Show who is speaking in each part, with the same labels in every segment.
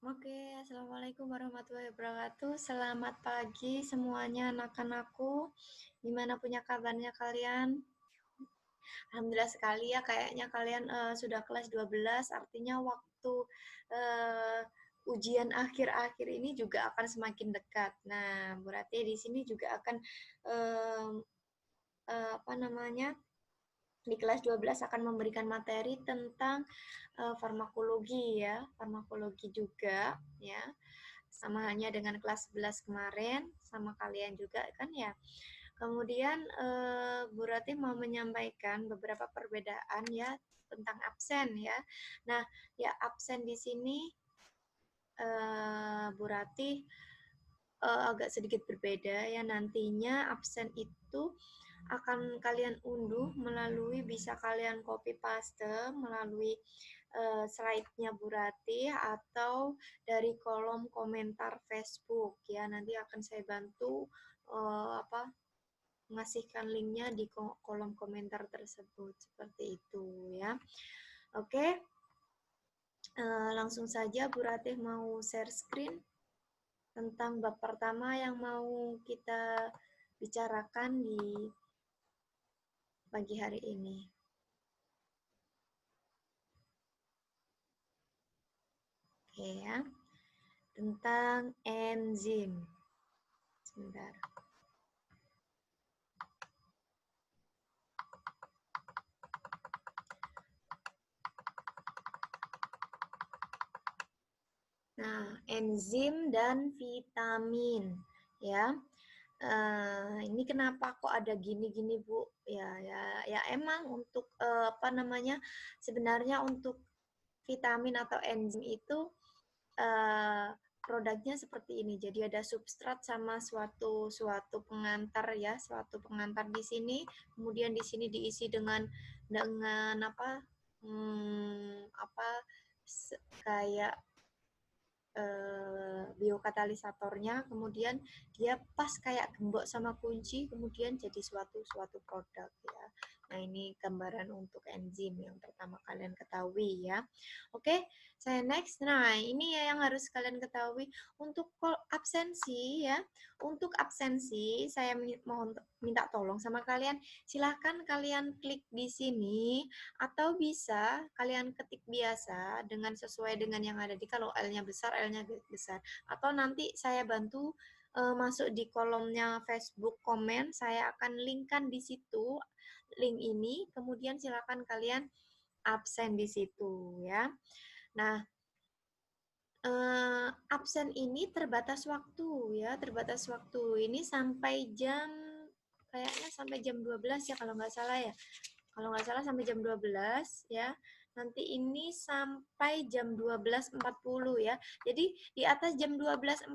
Speaker 1: Oke, Assalamualaikum warahmatullahi wabarakatuh. Selamat pagi semuanya anak-anakku. Gimana punya kabarnya kalian? Alhamdulillah sekali ya, kayaknya kalian sudah kelas 12, artinya waktu uh, ujian akhir-akhir ini juga akan semakin dekat. Nah, berarti di sini juga akan um, apa namanya? Di kelas 12 akan memberikan materi tentang farmakologi ya, farmakologi juga ya. Sama halnya dengan kelas 11 kemarin, sama kalian juga kan ya. Kemudian Bu Rati mau menyampaikan beberapa perbedaan ya tentang absen ya. Nah, ya absen di sini Bu Rati agak sedikit berbeda ya. Nantinya absen itu akan kalian unduh melalui, bisa kalian copy paste melalui slide-nya Bu Rati atau dari kolom komentar Facebook ya. Nanti akan saya bantu mengasihkan linknya di kolom komentar tersebut seperti itu ya. Oke, langsung saja Bu Ratih mau share screen tentang bab pertama yang mau kita bicarakan di pagi hari ini. Oke ya, tentang enzim. Sebentar. Nah, enzim dan vitamin ya. Ini kenapa kok ada gini-gini Bu? Ya emang untuk apa namanya? Sebenarnya untuk vitamin atau enzim itu produknya seperti ini. Jadi ada substrat sama suatu pengantar ya, suatu pengantar di sini. Kemudian di sini diisi dengan apa? Apa kayak biokatalisatornya, kemudian dia pas kayak gembok sama kunci, kemudian jadi suatu produk ya. Nah, ini gambaran untuk enzim yang pertama kalian ketahui ya. Oke, saya next. Nah, ini ya yang harus kalian ketahui untuk absensi ya. Untuk absensi saya mohon minta tolong sama kalian, silahkan kalian klik di sini atau bisa kalian ketik biasa dengan sesuai dengan yang ada di, kalau L-nya besar, L-nya besar. Atau nanti saya bantu masuk di kolomnya Facebook komen, saya akan linkkan di situ link ini, kemudian silakan kalian absen di situ ya. Nah, absen ini terbatas waktu ya, terbatas waktu. Ini sampai jam, kayaknya sampai jam 12 ya kalau nggak salah ya. Kalau nggak salah sampai jam 12 ya. Nanti ini sampai jam 12.40 ya. Jadi di atas jam 12.40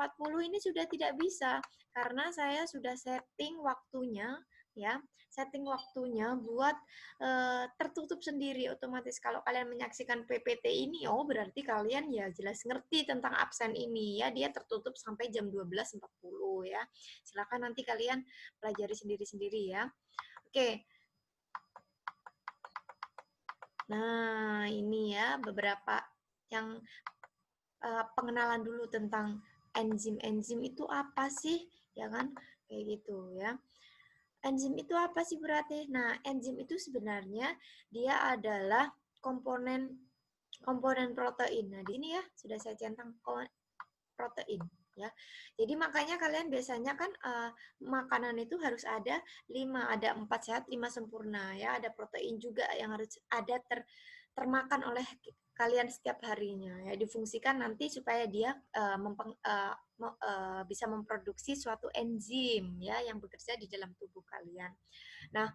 Speaker 1: ini sudah tidak bisa karena saya sudah setting waktunya ya. Setting waktunya buat tertutup sendiri otomatis. Kalau kalian menyaksikan PPT ini, oh berarti kalian ya jelas ngerti tentang absen ini ya. Dia tertutup sampai jam 12.40 ya. Silakan nanti kalian pelajari sendiri-sendiri ya. Oke. Nah, ini ya beberapa yang pengenalan dulu tentang enzim-enzim itu apa sih, ya kan? Kayak gitu ya. Enzim itu apa sih berarti? Nah, enzim itu sebenarnya dia adalah komponen protein. Nah, di sini ya sudah saya centang protein ya. Jadi makanya kalian biasanya kan makanan itu harus ada 5, ada 4 sehat, 5 sempurna ya. Ada protein juga yang harus ada termakan oleh kalian setiap harinya ya, difungsikan nanti supaya dia bisa memproduksi suatu enzim ya yang bekerja di dalam tubuh kalian. Nah,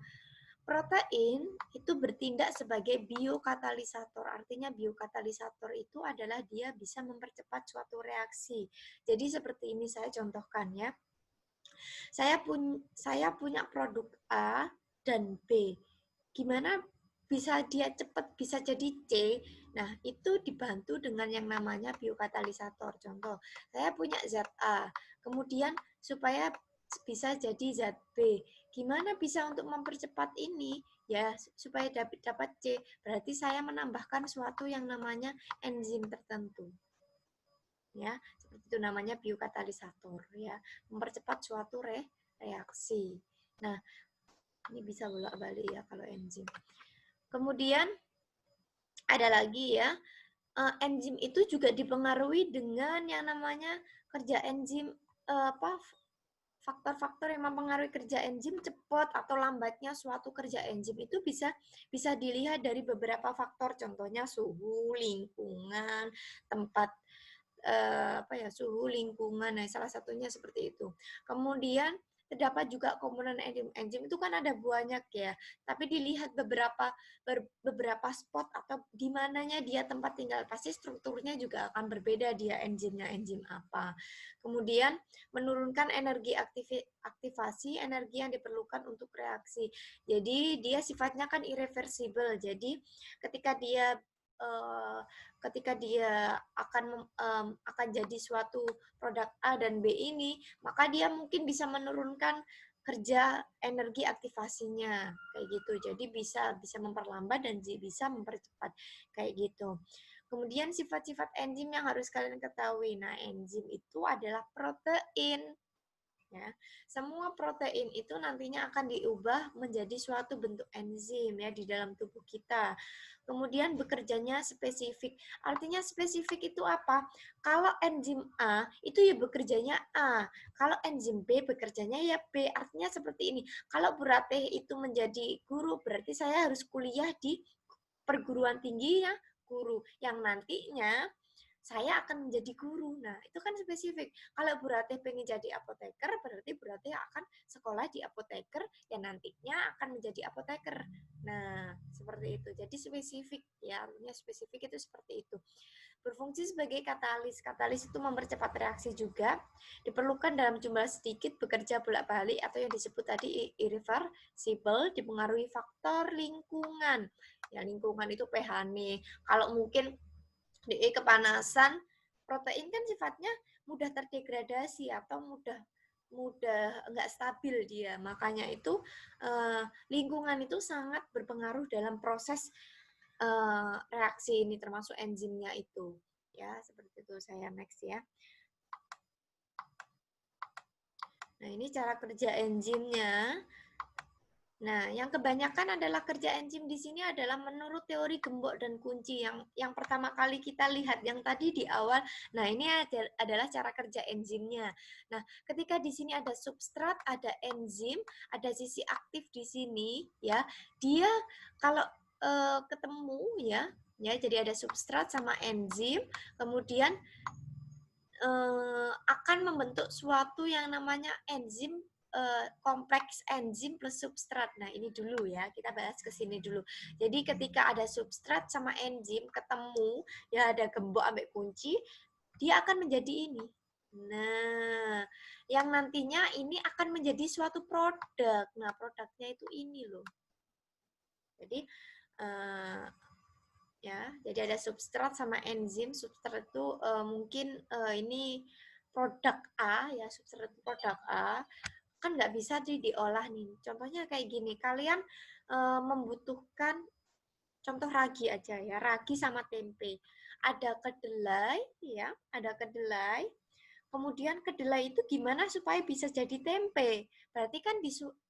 Speaker 1: protein itu bertindak sebagai biokatalisator. Artinya biokatalisator itu adalah dia bisa mempercepat suatu reaksi. Jadi seperti ini saya contohkan ya. Saya punya produk A dan B. Gimana bisa dia cepat bisa jadi C? Nah, itu dibantu dengan yang namanya biokatalisator. Contoh, saya punya zat A, kemudian supaya bisa jadi zat B. Gimana bisa untuk mempercepat ini? Ya, supaya dapat C, berarti saya menambahkan suatu yang namanya enzim tertentu. ya. Seperti itu namanya biokatalisator ya, mempercepat suatu reaksi. Nah, ini bisa bolak-balik ya kalau enzim. Kemudian ada lagi ya, enzim itu juga dipengaruhi dengan yang namanya kerja enzim, faktor-faktor yang mempengaruhi kerja enzim cepat atau lambatnya suatu kerja enzim itu bisa dilihat dari beberapa faktor, contohnya suhu, lingkungan, tempat suhu, lingkungan. Nah, salah satunya seperti itu. Kemudian terdapat juga komponen enzim. Enzim itu kan ada banyak ya, tapi dilihat beberapa spot atau di mananya dia tempat tinggal, pasti strukturnya juga akan berbeda dia enzimnya enzim apa. Kemudian menurunkan energi aktivasi, energi yang diperlukan untuk reaksi. Jadi dia sifatnya kan irreversible. Jadi ketika dia akan jadi suatu produk A dan B ini, maka dia mungkin bisa menurunkan kerja energi aktivasinya kayak gitu. Jadi bisa memperlambat dan bisa mempercepat kayak gitu. Kemudian sifat-sifat enzim yang harus kalian ketahui. Nah, enzim itu adalah protein. Ya, semua protein itu nantinya akan diubah menjadi suatu bentuk enzim ya di dalam tubuh kita. Kemudian bekerjanya spesifik. Artinya spesifik itu apa? Kalau enzim A itu ya bekerjanya A. Kalau enzim B bekerjanya ya B. Artinya seperti ini. Kalau Bu Ratih itu menjadi guru, berarti saya harus kuliah di perguruan tinggi ya guru yang nantinya saya akan menjadi guru. Nah, itu kan spesifik. Kalau Bu Ratih pengen jadi apoteker, berarti Bu Ratih akan sekolah di apoteker yang nantinya akan menjadi apoteker. Nah, seperti itu. Jadi spesifik ya, artinya spesifik itu seperti itu. Berfungsi sebagai katalis. Katalis itu mempercepat reaksi juga. Diperlukan dalam jumlah sedikit, bekerja bolak-balik atau yang disebut tadi irreversible, dipengaruhi faktor lingkungan. Ya, lingkungan itu pH nih. Kalau mungkin di kepanasan, protein kan sifatnya mudah terdegradasi atau mudah nggak stabil dia. Makanya itu lingkungan itu sangat berpengaruh dalam proses reaksi ini, termasuk enzimnya itu. Ya, seperti itu. Saya next ya. Nah, ini cara kerja enzimnya. Nah, yang kebanyakan adalah kerja enzim di sini adalah menurut teori gembok dan kunci yang pertama kali kita lihat yang tadi di awal. Nah, ini adalah cara kerja enzimnya. Nah, ketika di sini ada substrat, ada enzim, ada sisi aktif di sini ya. Dia kalau ketemu ya, jadi ada substrat sama enzim, kemudian akan membentuk suatu yang namanya enzim, kompleks enzim plus substrat. Nah, ini dulu ya, kita bahas ke sini dulu. Jadi ketika ada substrat sama enzim ketemu, ya ada gembok ambek kunci, dia akan menjadi ini. Nah, yang nantinya ini akan menjadi suatu produk. Nah, produknya itu ini loh. Jadi ya, jadi ada substrat sama enzim. Substrat itu mungkin ini produk A ya, substrat produk A kan nggak bisa diolah nih. Contohnya kayak gini, kalian membutuhkan contoh ragi aja ya, ragi sama tempe. Ada kedelai ya, ada kedelai. Kemudian kedelai itu gimana supaya bisa jadi tempe? Berarti kan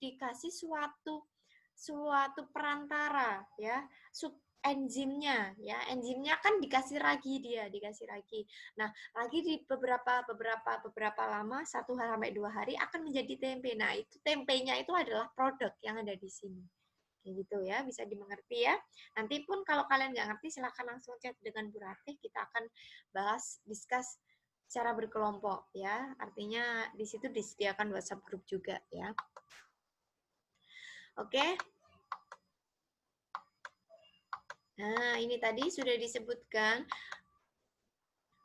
Speaker 1: dikasih suatu perantara ya, enzimnya ya, enzimnya kan dikasih ragi, dikasih ragi. Nah, ragi di beberapa lama, 1 hari sampai 2 hari akan menjadi tempe. Nah, itu tempenya itu adalah produk yang ada di sini. Kayak gitu ya, bisa dimengerti ya. Nanti pun kalau kalian nggak ngerti silahkan langsung chat dengan Bu Ratih, kita akan discuss secara berkelompok ya. Artinya di situ disediakan WhatsApp grup juga ya. Oke. Nah, ini tadi sudah disebutkan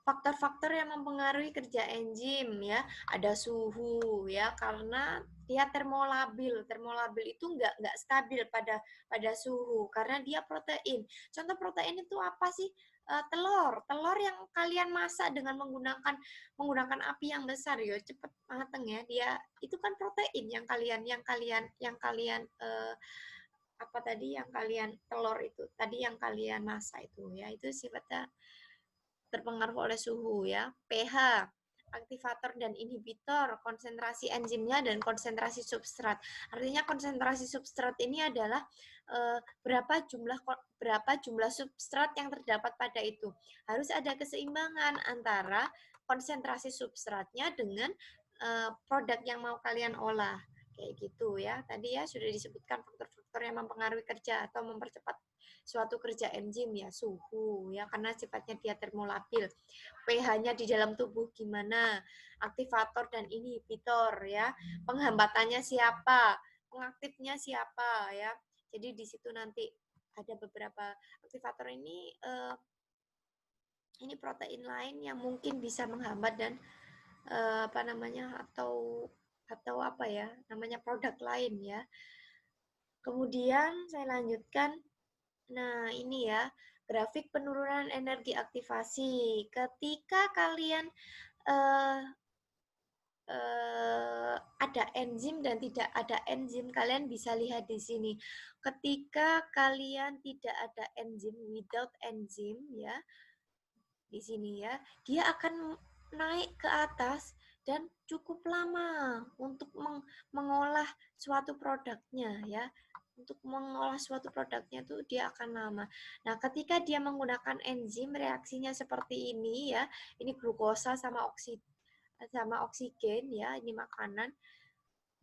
Speaker 1: faktor-faktor yang mempengaruhi kerja enzim ya. Ada suhu ya, karena dia termolabil. Termolabil itu nggak stabil pada suhu karena dia protein. Contoh protein itu apa sih? Telur yang kalian masak dengan menggunakan api yang besar ya, cepet mateng ya. Dia itu kan protein yang kalian apa tadi yang kalian telur itu tadi yang kalian masak itu ya, itu sifatnya terpengaruh oleh suhu ya. pH, aktivator dan inhibitor, konsentrasi enzimnya dan konsentrasi substrat. Artinya konsentrasi substrat ini adalah berapa jumlah substrat yang terdapat pada itu. Harus ada keseimbangan antara konsentrasi substratnya dengan produk yang mau kalian olah. Kayak gitu ya. Tadi ya sudah disebutkan faktor-faktor yang mempengaruhi kerja atau mempercepat suatu kerja enzim ya, suhu ya, karena sifatnya dia termolabil. pH-nya di dalam tubuh gimana, aktivator dan inhibitor ya, penghambatannya siapa, pengaktifnya siapa ya. Jadi di situ nanti ada beberapa aktivator ini protein lain yang mungkin bisa menghambat dan apa namanya atau apa ya namanya produk lain ya. Kemudian saya lanjutkan. Nah, ini ya, grafik penurunan energi aktivasi. Ketika kalian eh, ada enzim dan tidak ada enzim, kalian bisa lihat di sini. Ketika kalian tidak ada enzim, without enzim ya, di sini ya, dia akan naik ke atas dan cukup lama untuk mengolah suatu produknya ya. Untuk mengolah suatu produknya tuh dia akan lama. Nah, ketika dia menggunakan enzim, reaksinya seperti ini ya. Ini glukosa sama oksigen ya, ini makanan.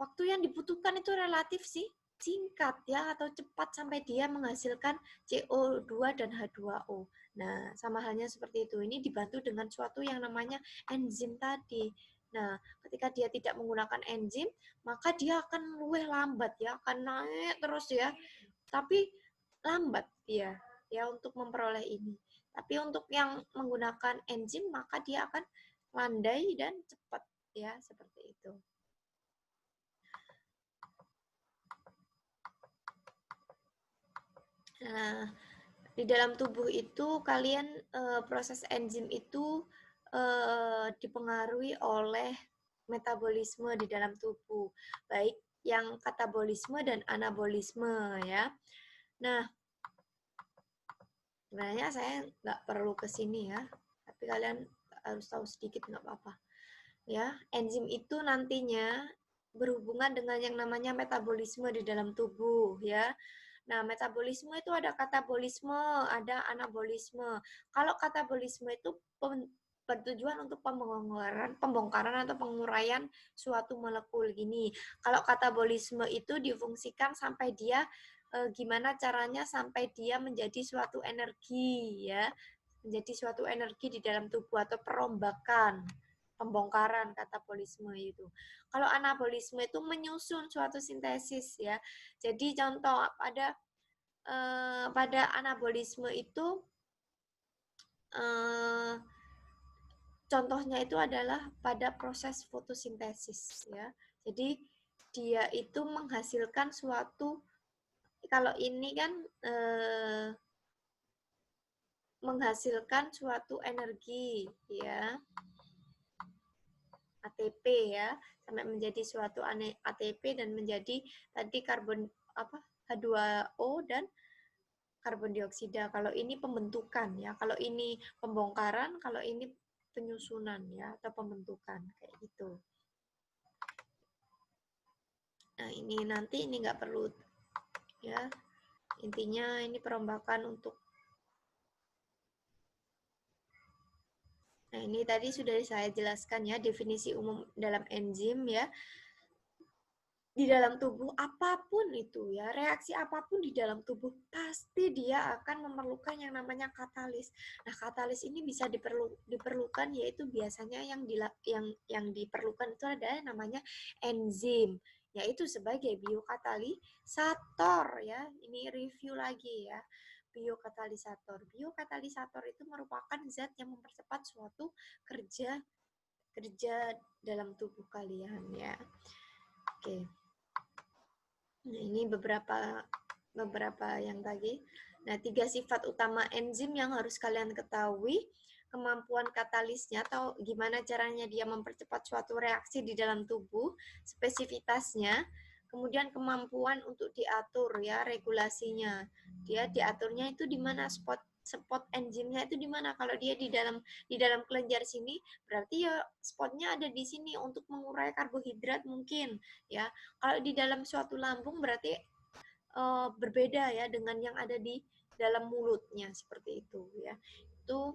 Speaker 1: Waktu yang dibutuhkan itu relatif sih singkat ya atau cepat sampai dia menghasilkan CO2 dan H2O. Nah, sama halnya seperti itu. Ini dibantu dengan suatu yang namanya enzim tadi. Nah, ketika dia tidak menggunakan enzim, maka dia akan luwih lambat ya, akan naik terus ya. Tapi lambat dia ya untuk memperoleh ini. Tapi untuk yang menggunakan enzim, maka dia akan landai dan cepat ya, seperti itu. Nah, di dalam tubuh itu kalian proses enzim itu dipengaruhi oleh metabolisme di dalam tubuh, baik yang katabolisme dan anabolisme ya. Nah, sebenarnya saya nggak perlu ke sini ya, tapi kalian harus tahu sedikit nggak apa-apa. Ya, enzim itu nantinya berhubungan dengan yang namanya metabolisme di dalam tubuh ya. Nah, metabolisme itu ada katabolisme, ada anabolisme. Kalau katabolisme itu bertujuan untuk pembongkaran atau penguraian suatu molekul gini. Kalau katabolisme itu difungsikan sampai dia gimana caranya sampai dia menjadi suatu energi ya, menjadi suatu energi di dalam tubuh atau perombakan pembongkaran katabolisme itu. Kalau anabolisme itu menyusun suatu sintesis ya. Jadi contoh pada anabolisme itu contohnya itu adalah pada proses fotosintesis ya. Jadi dia itu menghasilkan suatu, kalau ini kan menghasilkan suatu energi ya, ATP ya, sampai menjadi suatu ATP dan menjadi tadi karbon H2O dan karbon dioksida. Kalau ini pembentukan ya, kalau ini pembongkaran, kalau ini penyusunan ya atau pembentukan kayak gitu. Nah, ini nanti ini nggak perlu ya. Intinya ini perombakan untuk. Nah, ini tadi sudah saya jelaskan ya definisi umum dalam enzim ya. Di dalam tubuh apapun itu ya, reaksi apapun di dalam tubuh pasti dia akan memerlukan yang namanya katalis. Nah, katalis ini bisa diperlukan yaitu biasanya yang diperlukan itu ada namanya enzim, yaitu sebagai biokatalisator ya. Ini review lagi ya. Biokatalisator. Biokatalisator itu merupakan zat yang mempercepat suatu kerja dalam tubuh kalian ya. Oke. Nah, ini beberapa yang tadi. Nah, 3 sifat utama enzim yang harus kalian ketahui, kemampuan katalisnya atau gimana caranya dia mempercepat suatu reaksi di dalam tubuh, spesifitasnya, kemudian kemampuan untuk diatur ya, regulasinya. Dia diaturnya itu di mana spot spot enzimnya itu di mana. Kalau dia di dalam kelenjar sini, berarti ya spotnya ada di sini untuk mengurai karbohidrat mungkin ya. Kalau di dalam suatu lambung berarti berbeda ya dengan yang ada di dalam mulutnya, seperti itu ya. Itu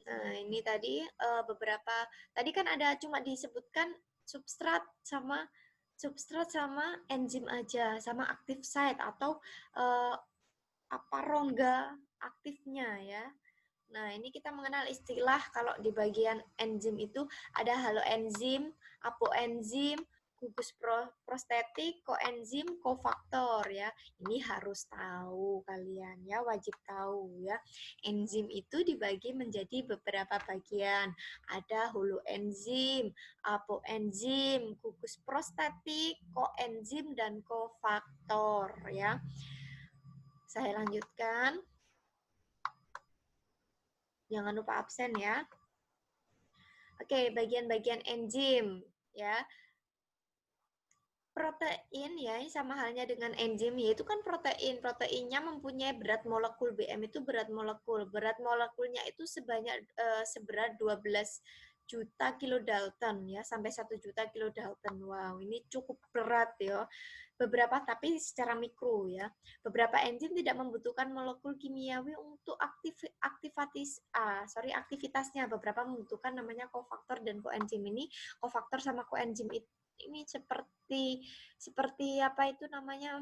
Speaker 1: nah, ini tadi beberapa, tadi kan ada cuma disebutkan substrat sama enzim aja, sama active site atau apa rongga aktifnya ya. Nah, ini kita mengenal istilah kalau di bagian enzim itu ada haloenzim, apoenzim, gugus prostetik, koenzim, kofaktor ya. Ini harus tahu kalian ya, wajib tahu ya. Enzim itu dibagi menjadi beberapa bagian. Ada haloenzim, apoenzim, gugus prostetik, koenzim dan kofaktor ya. Saya lanjutkan. Jangan lupa absen ya. Oke, bagian-bagian enzim ya. Protein ya, sama halnya dengan enzim, yaitu kan protein. Proteinnya mempunyai berat molekul, BM itu berat molekul. Berat molekulnya itu seberat 12 juta kilodalton ya, sampai 1 juta kilodalton. Wow, ini cukup berat ya. Beberapa tapi secara mikro ya. Beberapa enzim tidak membutuhkan molekul kimiawi untuk aktivitasnya. Beberapa membutuhkan namanya kofaktor dan koenzim. Ini kofaktor sama koenzim ini seperti apa itu namanya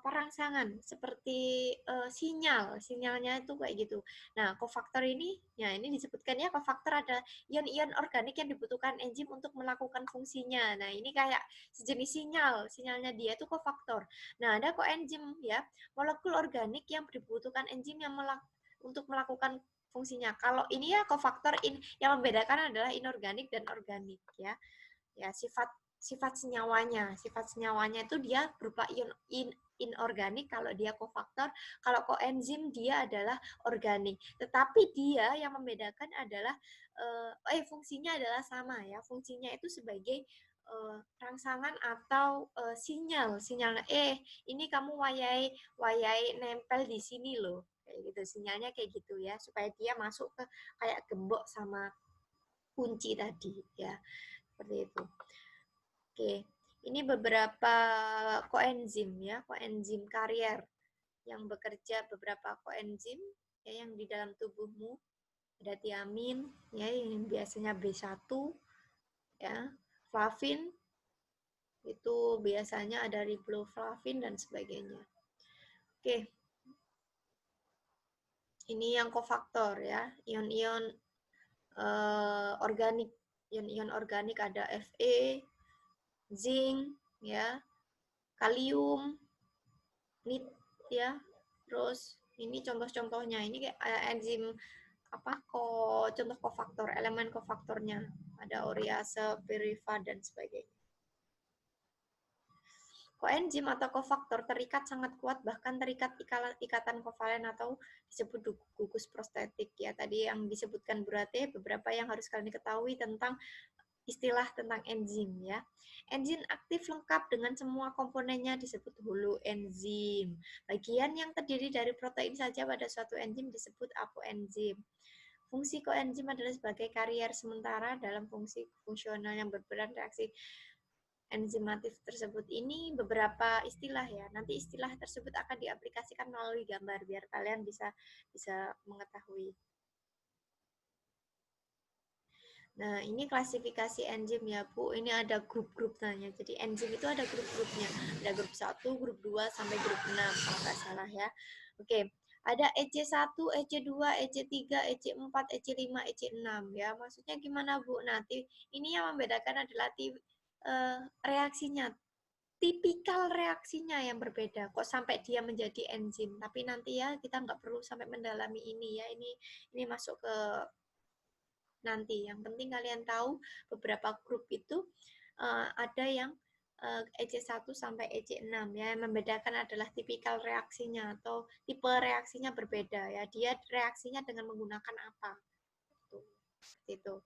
Speaker 1: perangsangan, seperti sinyalnya itu kayak gitu. Nah, kofaktor ini, ya ini disebutkan ya, kofaktor ada ion-ion organik yang dibutuhkan enzim untuk melakukan fungsinya. Nah, ini kayak sejenis sinyalnya dia itu kofaktor. Nah, ada koenzim ya, molekul organik yang dibutuhkan enzim yang untuk melakukan fungsinya. Kalau ini ya kofaktor yang membedakan adalah inorganik dan organik ya. Ya, sifat senyawanya itu dia berupa inorganik kalau dia kofaktor, kalau koenzim dia adalah organik. Tetapi dia yang membedakan adalah fungsinya adalah sama ya. Fungsinya itu sebagai rangsangan atau sinyal ini kamu wayai nempel di sini loh, kayak gitu, sinyalnya kayak gitu ya, supaya dia masuk ke kayak gembok sama kunci tadi ya, seperti itu. Oke, ini beberapa koenzim ya, koenzim karier yang bekerja, beberapa koenzim ya yang di dalam tubuhmu. Ada tiamin ya yang biasanya B1 ya, flavin itu biasanya ada riboflavin dan sebagainya. Oke. Ini yang kofaktor ya, ion-ion organik. Ion-ion organik ada Fe, zinc ya, kalium, nit ya. Terus ini contoh-contohnya, ini kayak enzim contoh kofaktor, elemen kofaktornya ada urease, pyruvate dan sebagainya. Koenzim atau kofaktor terikat sangat kuat, bahkan terikat ikatan kovalen atau disebut gugus prostetik ya. Tadi yang disebutkan Burate, beberapa yang harus kalian ketahui tentang istilah tentang enzim ya. Enzim aktif lengkap dengan semua komponennya disebut holoenzim. Bagian yang terdiri dari protein saja pada suatu enzim disebut apoenzim. Fungsi koenzim adalah sebagai karier sementara dalam fungsi fungsional yang berperan reaksi enzimatif tersebut. Ini beberapa istilah ya. Nanti istilah tersebut akan diaplikasikan melalui gambar biar kalian bisa mengetahui. Nah, ini klasifikasi enzim ya, Bu. Ini ada grup-grupnya. Jadi enzim itu ada grup-grupnya. Ada grup 1, grup 2 sampai grup 6 kalau nggak salah ya. Oke. Ada EC1, EC2, EC3, EC4, EC5, EC6 ya. Maksudnya gimana, Bu? Nanti ini yang membedakan adalah reaksinya, tipikal reaksinya yang berbeda. Kok sampai dia menjadi enzim? Tapi nanti ya kita nggak perlu sampai mendalami ini ya. Ini masuk ke nanti. Yang penting kalian tahu beberapa grup itu ada yang EC1 sampai EC6 ya. Yang membedakan adalah tipikal reaksinya atau tipe reaksinya berbeda ya. Dia reaksinya dengan menggunakan apa? Itu.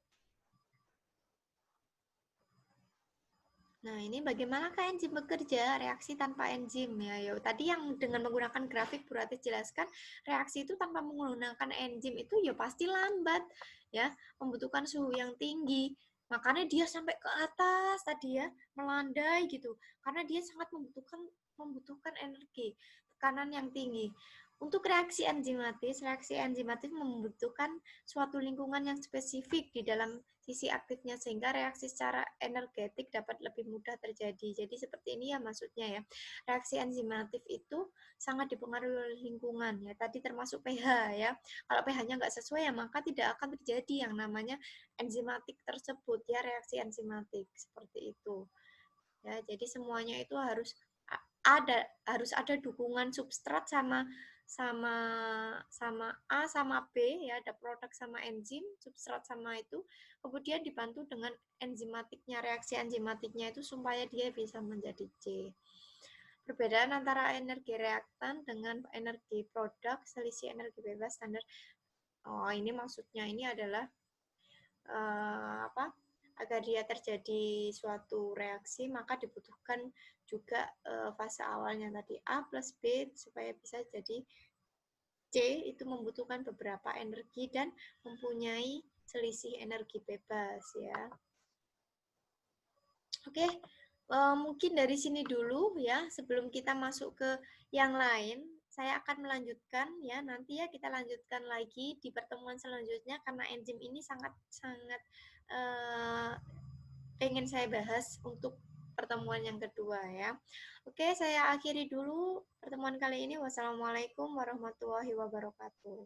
Speaker 1: Nah, ini bagaimanakah enzim bekerja? Reaksi tanpa enzim ya. Ya, tadi yang dengan menggunakan grafik Bu Rati jelaskan, reaksi itu tanpa menggunakan enzim itu ya pasti lambat ya, membutuhkan suhu yang tinggi. Makanya dia sampai ke atas tadi ya, melandai gitu. Karena dia sangat membutuhkan energi, tekanan yang tinggi. Untuk reaksi enzimatis membutuhkan suatu lingkungan yang spesifik di dalam sisi aktifnya sehingga reaksi secara energetik dapat lebih mudah terjadi. Jadi seperti ini ya maksudnya ya. Reaksi enzimatif itu sangat dipengaruhi oleh lingkungan ya. Tadi termasuk pH ya. Kalau pH-nya nggak sesuai ya maka tidak akan terjadi yang namanya enzimatik tersebut ya, reaksi enzimatik seperti itu. Ya, jadi semuanya itu harus ada dukungan substrat sama sama sama A sama B ya, ada produk sama enzim, substrat sama itu, kemudian dibantu dengan enzimatiknya, reaksi enzimatiknya itu supaya dia bisa menjadi C. Perbedaan antara energi reaktan dengan energi produk, selisih energi bebas standar. Oh, ini maksudnya ini adalah apa? Agar dia terjadi suatu reaksi maka dibutuhkan juga fase awalnya tadi A plus B supaya bisa jadi C, itu membutuhkan beberapa energi dan mempunyai selisih energi bebas ya. Oke, mungkin dari sini dulu ya, sebelum kita masuk ke yang lain. Saya akan melanjutkan ya, nanti ya kita lanjutkan lagi di pertemuan selanjutnya karena enzim ini sangat pengen saya bahas untuk pertemuan yang kedua ya. Oke, saya akhiri dulu pertemuan kali ini. Wassalamualaikum warahmatullahi wabarakatuh.